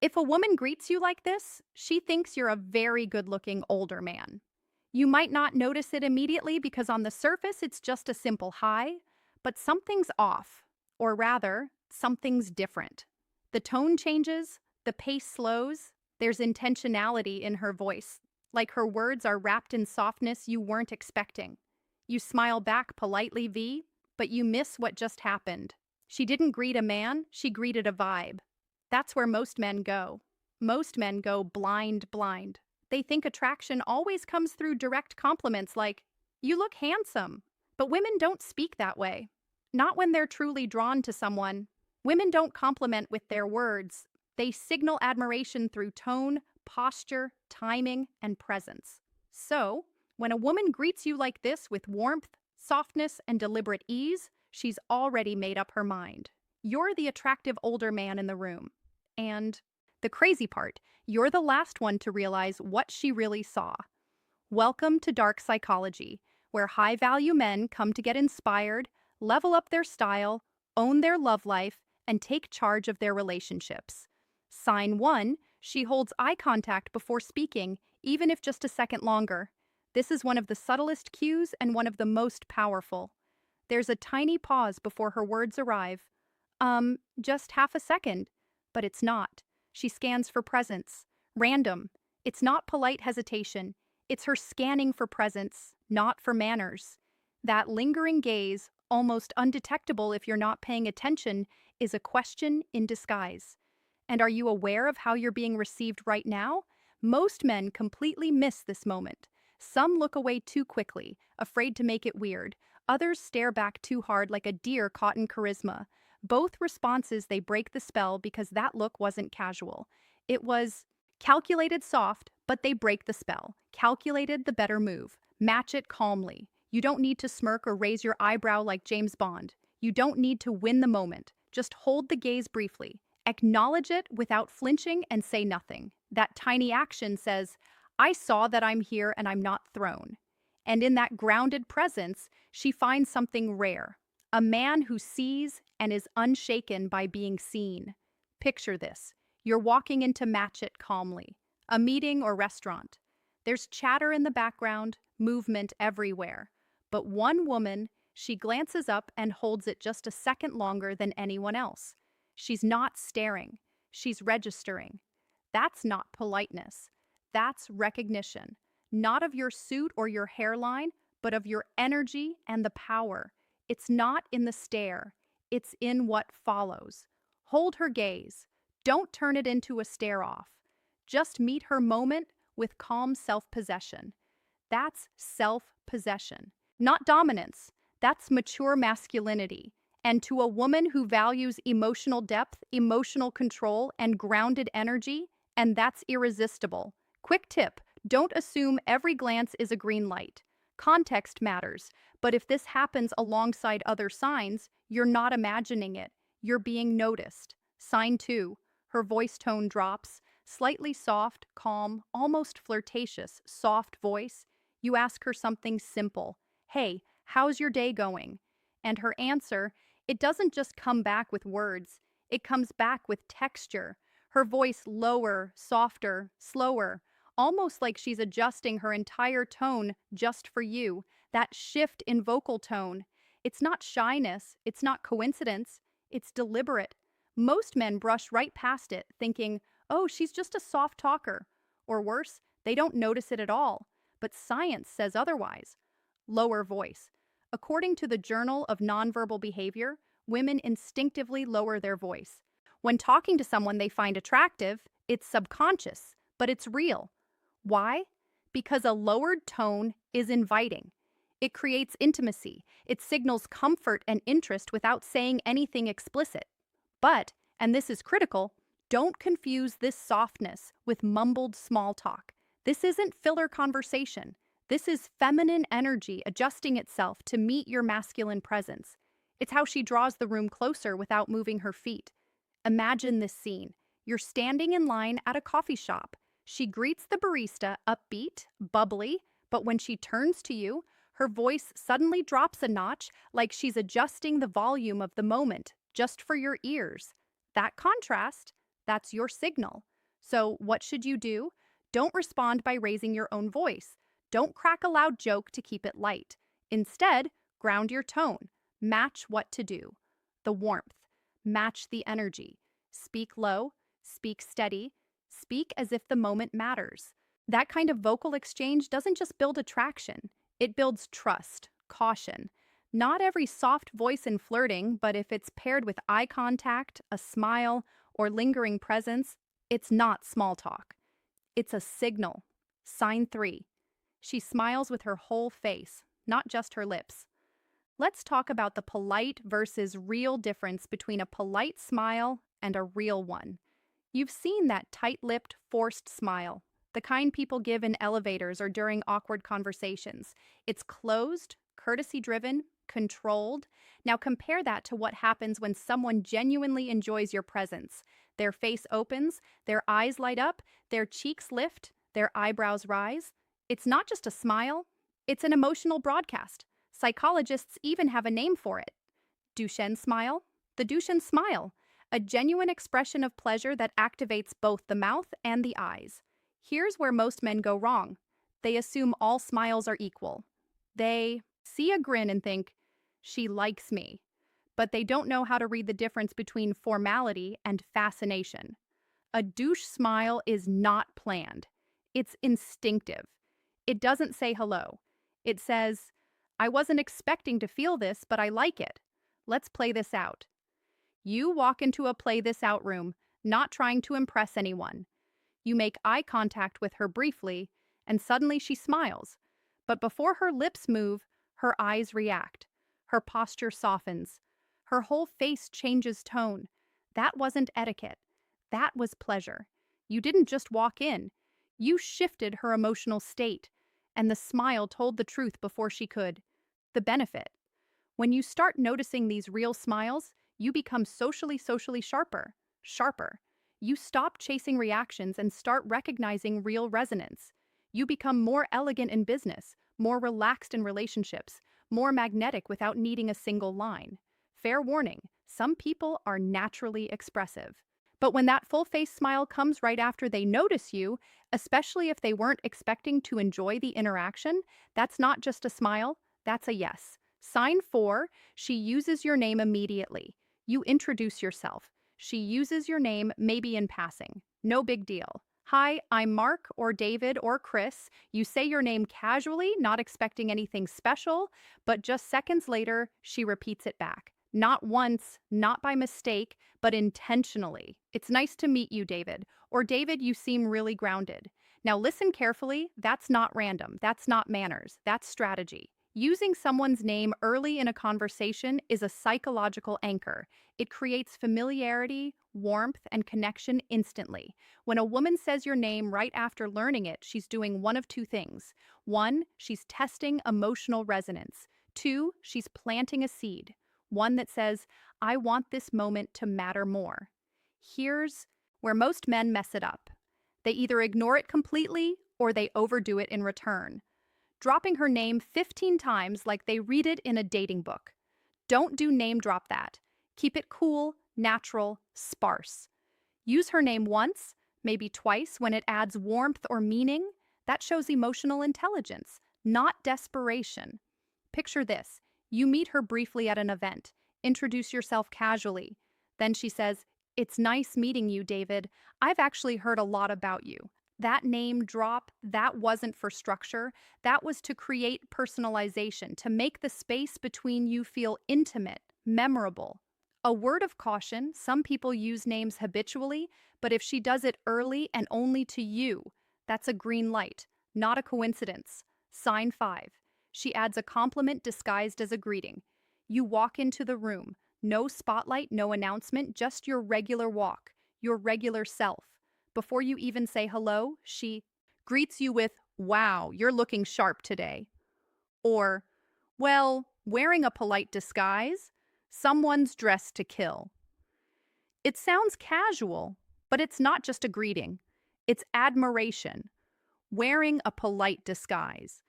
If a woman greets you like this, she thinks you're a very good-looking older man. You might not notice it immediately because on the surface it's just a simple hi, but something's off, or rather, something's different. The tone changes, the pace slows, there's intentionality in her voice, like her words are wrapped in softness you weren't expecting. You smile back politely, V, but you miss what just happened. She didn't greet a man, she greeted a vibe. That's where most men go. Most men go blind. They think attraction always comes through direct compliments like, you look handsome. But women don't speak that way. Not when they're truly drawn to someone. Women don't compliment with their words. They signal admiration through tone, posture, timing, and presence. So, when a woman greets you like this with warmth, softness, and deliberate ease, she's already made up her mind. You're the attractive older man in the room. And the crazy part, you're the last one to realize what she really saw. Welcome to Dark Psychology, where high-value men come to get inspired, level up their style, own their love life, and take charge of their relationships. Sign 1, she holds eye contact before speaking, even if just a second longer. This is one of the subtlest cues and one of the most powerful. There's a tiny pause before her words arrive. Just half a second. But it's not. She scans for presence. Random. It's not polite hesitation. It's her scanning for presence, not for manners. That lingering gaze, almost undetectable if you're not paying attention, is a question in disguise. And are you aware of how you're being received right now? Most men completely miss this moment. Some look away too quickly, afraid to make it weird. Others stare back too hard like a deer caught in charisma. Both responses, they break the spell because that look wasn't casual. It was calculated soft, but they break the spell. Calculated, the better move. Match it calmly. You don't need to smirk or raise your eyebrow like James Bond. You don't need to win the moment. Just hold the gaze briefly. Acknowledge it without flinching and say nothing. That tiny action says, I saw that I'm here and I'm not thrown. And in that grounded presence, she finds something rare. A man who sees and is unshaken by being seen. Picture this. You're walking in to match it calmly. A meeting or restaurant. There's chatter in the background, movement everywhere. But one woman, she glances up and holds it just a second longer than anyone else. She's not staring. She's registering. That's not politeness. That's recognition. Not of your suit or your hairline, but of your energy and the power. It's not in the stare. It's in what follows. Hold her gaze. Don't turn it into a stare-off. Just meet her moment with calm self-possession. That's self-possession. Not dominance. That's mature masculinity. And to a woman who values emotional depth, emotional control, and grounded energy, and that's irresistible. Quick tip, don't assume every glance is a green light. Context matters, but if this happens alongside other signs, you're not imagining it. You're being noticed. Sign 2, her voice tone drops, slightly soft, calm, almost flirtatious, soft voice. You ask her something simple. Hey, how's your day going? And her answer, it doesn't just come back with words. It comes back with texture. Her voice lower, softer, slower, almost like she's adjusting her entire tone just for you. That shift in vocal tone. It's not shyness. It's not coincidence. It's deliberate. Most men brush right past it, thinking, oh, she's just a soft talker. Or worse, they don't notice it at all. But science says otherwise. Lower voice. According to the Journal of Nonverbal Behavior, women instinctively lower their voice. When talking to someone they find attractive, it's subconscious, but it's real. Why? Because a lowered tone is inviting. It creates intimacy. It signals comfort and interest without saying anything explicit. But, and this is critical, don't confuse this softness with mumbled small talk. This isn't filler conversation. This is feminine energy adjusting itself to meet your masculine presence. It's how she draws the room closer without moving her feet. Imagine this scene. You're standing in line at a coffee shop. She greets the barista, upbeat, bubbly, but when she turns to you, her voice suddenly drops a notch like she's adjusting the volume of the moment just for your ears. That contrast, that's your signal. So, what should you do? Don't respond by raising your own voice. Don't crack a loud joke to keep it light. Instead, ground your tone. Match what to do. The warmth. Match the energy. Speak low. Speak steady. Speak as if the moment matters. That kind of vocal exchange doesn't just build attraction, it builds trust, caution. Not every soft voice in flirting, but if it's paired with eye contact, a smile, or lingering presence, it's not small talk. It's a signal. Sign 3. She smiles with her whole face, not just her lips. Let's talk about the polite versus real difference between a polite smile and a real one. You've seen that tight-lipped, forced smile, the kind people give in elevators or during awkward conversations. It's closed, courtesy-driven, controlled. Now compare that to what happens when someone genuinely enjoys your presence. Their face opens, their eyes light up, their cheeks lift, their eyebrows rise. It's not just a smile, it's an emotional broadcast. Psychologists even have a name for it. Duchenne smile? The Duchenne smile, a genuine expression of pleasure that activates both the mouth and the eyes. Here's where most men go wrong. They assume all smiles are equal. They see a grin and think, she likes me. But they don't know how to read the difference between formality and fascination. A douche smile is not planned. It's instinctive. It doesn't say hello. It says, I wasn't expecting to feel this, but I like it. Let's play this out. You walk into a play this out room, not trying to impress anyone. You make eye contact with her briefly, and suddenly she smiles. But before her lips move, her eyes react. Her posture softens. Her whole face changes tone. That wasn't etiquette. That was pleasure. You didn't just walk in. You shifted her emotional state, and the smile told the truth before she could. The benefit. When you start noticing these real smiles, you become socially sharper. You stop chasing reactions and start recognizing real resonance. You become more elegant in business, more relaxed in relationships, more magnetic without needing a single line. Fair warning, some people are naturally expressive. But when that full-face smile comes right after they notice you, especially if they weren't expecting to enjoy the interaction, that's not just a smile, that's a yes. Sign 4, she uses your name immediately. You introduce yourself. She uses your name maybe in passing. No big deal. Hi, I'm Mark or David or Chris. You say your name casually, not expecting anything special, but just seconds later, she repeats it back. Not once, not by mistake, but intentionally. It's nice to meet you, David. Or David, you seem really grounded. Now listen carefully. That's not random. That's not manners. That's strategy. Using someone's name early in a conversation is a psychological anchor. It creates familiarity, warmth, and connection instantly. When a woman says your name right after learning it, she's doing one of two things. 1, she's testing emotional resonance. 2, she's planting a seed. One that says, I want this moment to matter more. Here's where most men mess it up. They either ignore it completely or they overdo it in return, dropping her name 15 times like they read it in a dating book. Don't do name drop that. Keep it cool, natural, sparse. Use her name once, maybe twice when it adds warmth or meaning. That shows emotional intelligence, not desperation. Picture this. You meet her briefly at an event. Introduce yourself casually. Then she says, It's nice meeting you, David. I've actually heard a lot about you. That name drop, that wasn't for structure. That was to create personalization, to make the space between you feel intimate, memorable. A word of caution, some people use names habitually, but if she does it early and only to you, that's a green light, not a coincidence. Sign 5. She adds a compliment disguised as a greeting. You walk into the room. No spotlight, no announcement, just your regular walk, your regular self. Before you even say hello, she greets you with, Wow, you're looking sharp today. Or, Well, wearing a polite disguise? Someone's dressed to kill. It sounds casual, but it's not just a greeting. It's admiration. Wearing a polite disguise.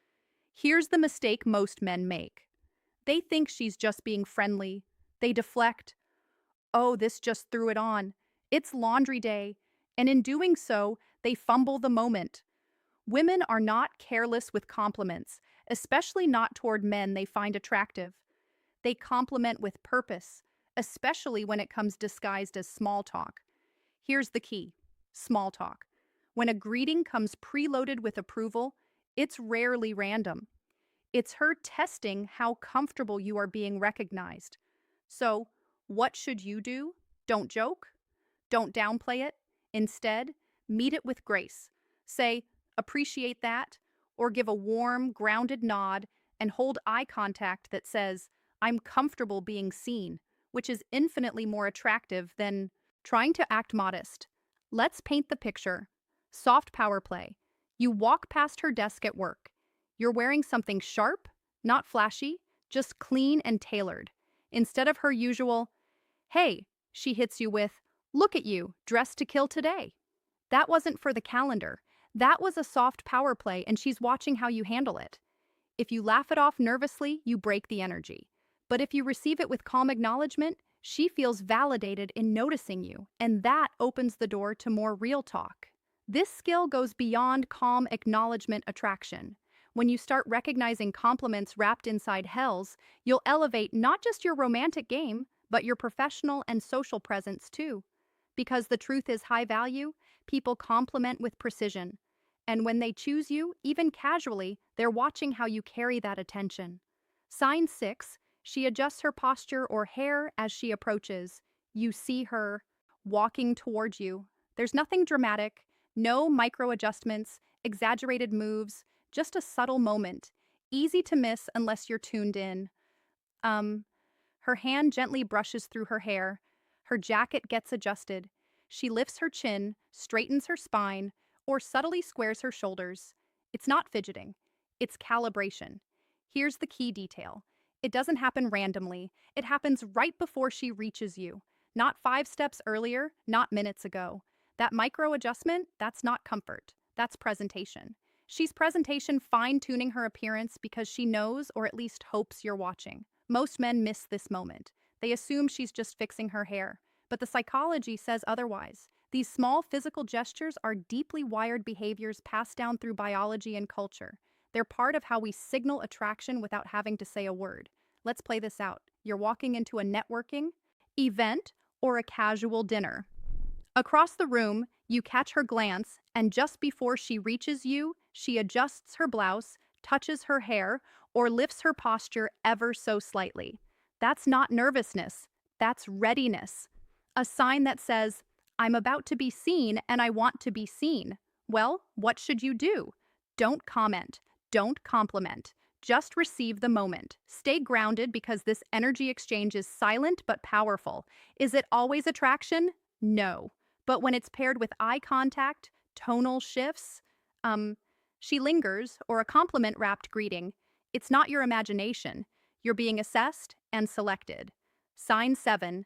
Here's the mistake most men make. They think she's just being friendly. They deflect. Oh, this just threw it on. It's laundry day. And in doing so, they fumble the moment. Women are not careless with compliments, especially not toward men they find attractive. They compliment with purpose, especially when it comes disguised as small talk. Here's the key: small talk. When a greeting comes preloaded with approval, it's rarely random. It's her testing how comfortable you are being recognized. So, what should you do? Don't joke. Don't downplay it. Instead, meet it with grace. Say, appreciate that, or give a warm, grounded nod and hold eye contact that says, I'm comfortable being seen, which is infinitely more attractive than trying to act modest. Let's paint the picture. Soft power play. You walk past her desk at work. You're wearing something sharp, not flashy, just clean and tailored. Instead of her usual, hey, she hits you with, look at you, dressed to kill today. That wasn't for the calendar. That was a soft power play, and she's watching how you handle it. If you laugh it off nervously, you break the energy. But if you receive it with calm acknowledgement, she feels validated in noticing you, and that opens the door to more real talk. This skill goes beyond calm acknowledgement attraction. When you start recognizing compliments wrapped inside hells, you'll elevate not just your romantic game, but your professional and social presence too. Because the truth is high value, people compliment with precision. And when they choose you, even casually, they're watching how you carry that attention. Sign 6, she adjusts her posture or hair as she approaches. You see her walking towards you. There's nothing dramatic, no micro adjustments, exaggerated moves, just a subtle moment, easy to miss unless you're tuned in. Her hand gently brushes through her hair. Her jacket gets adjusted. She lifts her chin, straightens her spine, or subtly squares her shoulders. It's not fidgeting. It's calibration. Here's the key detail. It doesn't happen randomly. It happens right before she reaches you. Not 5 steps earlier, not minutes ago. That micro adjustment, that's not comfort. That's presentation. She's presentation fine-tuning her appearance because she knows, or at least hopes, you're watching. Most men miss this moment. They assume she's just fixing her hair. But the psychology says otherwise. These small physical gestures are deeply wired behaviors passed down through biology and culture. They're part of how we signal attraction without having to say a word. Let's play this out. You're walking into a networking event or a casual dinner. Across the room, you catch her glance, and just before she reaches you, she adjusts her blouse, touches her hair, or lifts her posture ever so slightly. That's not nervousness. That's readiness. A sign that says, I'm about to be seen and I want to be seen. Well, what should you do? Don't comment. Don't compliment. Just receive the moment. Stay grounded because this energy exchange is silent but powerful. Is it always attraction? No. But when it's paired with eye contact, tonal shifts, she lingers, or a compliment-wrapped greeting, it's not your imagination. You're being assessed and selected. Sign 7.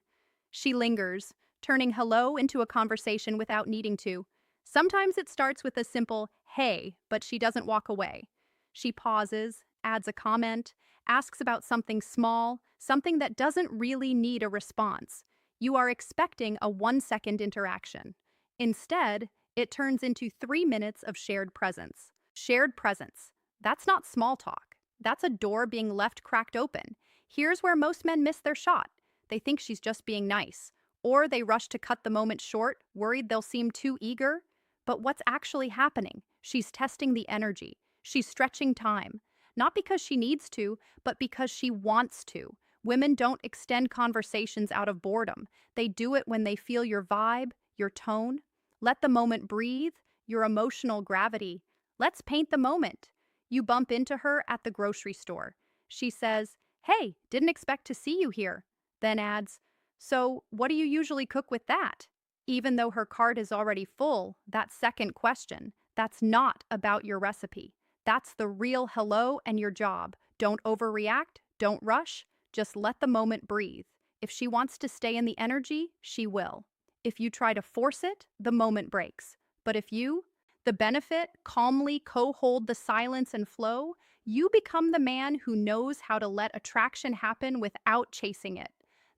She lingers, turning hello into a conversation without needing to. Sometimes it starts with a simple, hey, but she doesn't walk away. She pauses, adds a comment, asks about something small, something that doesn't really need a response. You are expecting a 1-second interaction. Instead, it turns into 3 minutes of shared presence. Shared presence. That's not small talk. That's a door being left cracked open. Here's where most men miss their shot. They think she's just being nice. Or they rush to cut the moment short, worried they'll seem too eager. But what's actually happening? She's testing the energy. She's stretching time. Not because she needs to, but because she wants to. Women don't extend conversations out of boredom. They do it when they feel your vibe, your tone. Let the moment breathe, your emotional gravity. Let's paint the moment. You bump into her at the grocery store. She says, hey, didn't expect to see you here. Then adds, so what do you usually cook with that? Even though her cart is already full, that second question, that's not about your recipe. That's the real hello and your job. Don't overreact, don't rush, just let the moment breathe. If she wants to stay in the energy, she will. If you try to force it, the moment breaks. But if you, the benefit, calmly co-hold the silence and flow, you become the man who knows how to let attraction happen without chasing it.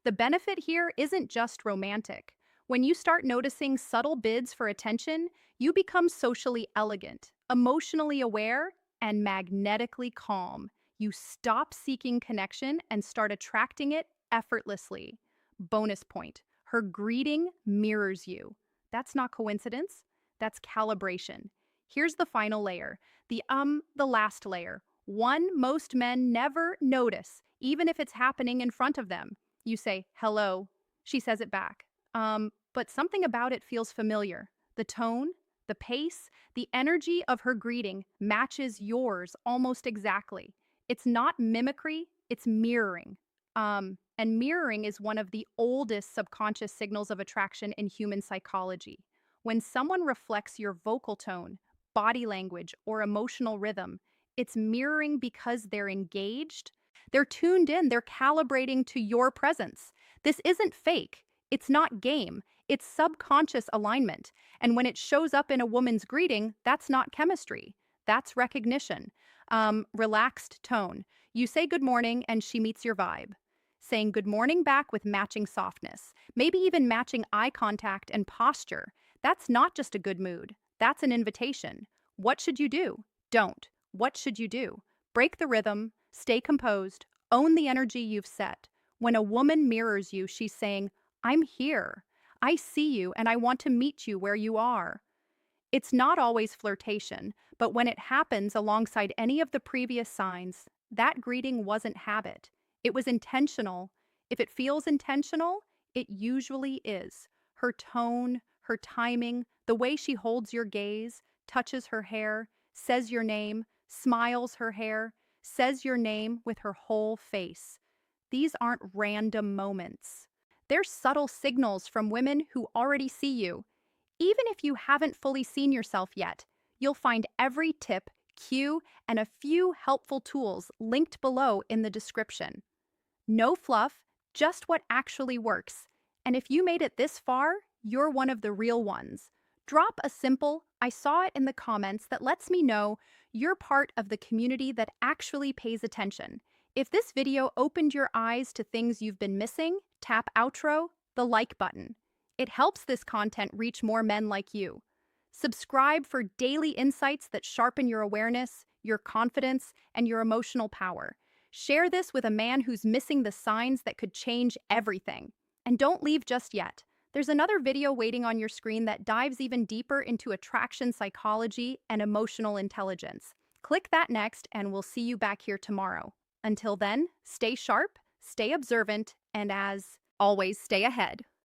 The benefit here isn't just romantic. When you start noticing subtle bids for attention, you become socially elegant, emotionally aware, and magnetically calm. You stop seeking connection and start attracting it effortlessly. Bonus point, her greeting mirrors you. That's not coincidence, that's calibration. Here's the final layer, the last layer. One most men never notice, even if it's happening in front of them. You say, hello. She says it back. But something about it feels familiar. The tone, the pace, the energy of her greeting matches yours almost exactly. It's not mimicry, it's mirroring. And mirroring is one of the oldest subconscious signals of attraction in human psychology. When someone reflects your vocal tone, body language, or emotional rhythm, it's mirroring because they're engaged, they're tuned in, they're calibrating to your presence. This isn't fake, it's not game, it's subconscious alignment. And when it shows up in a woman's greeting, that's not chemistry, that's recognition. Relaxed tone. You say good morning and she meets your vibe. Saying good morning back with matching softness, maybe even matching eye contact and posture. That's not just a good mood, that's an invitation. What should you do? Don't. What should you do? Break the rhythm, stay composed, own the energy you've set. When a woman mirrors you, she's saying, I'm here. I see you and I want to meet you where you are. It's not always flirtation, but when it happens alongside any of the previous signs, that greeting wasn't habit. It was intentional. If it feels intentional, it usually is. Her tone, her timing, the way she holds your gaze, touches her hair, says your name, smiles her hair, says your name with her whole face. These aren't random moments. They're subtle signals from women who already see you. Even if you haven't fully seen yourself yet, you'll find every tip, cue, and a few helpful tools linked below in the description. No fluff, just what actually works. And if you made it this far, you're one of the real ones. Drop a simple, I saw it in the comments that lets me know you're part of the community that actually pays attention. If this video opened your eyes to things you've been missing, tap outro, the like button. It helps this content reach more men like you. Subscribe for daily insights that sharpen your awareness, your confidence, and your emotional power. Share this with a man who's missing the signs that could change everything. And don't leave just yet. There's another video waiting on your screen that dives even deeper into attraction psychology and emotional intelligence. Click that next, and we'll see you back here tomorrow. Until then, stay sharp, stay observant, and as always, stay ahead.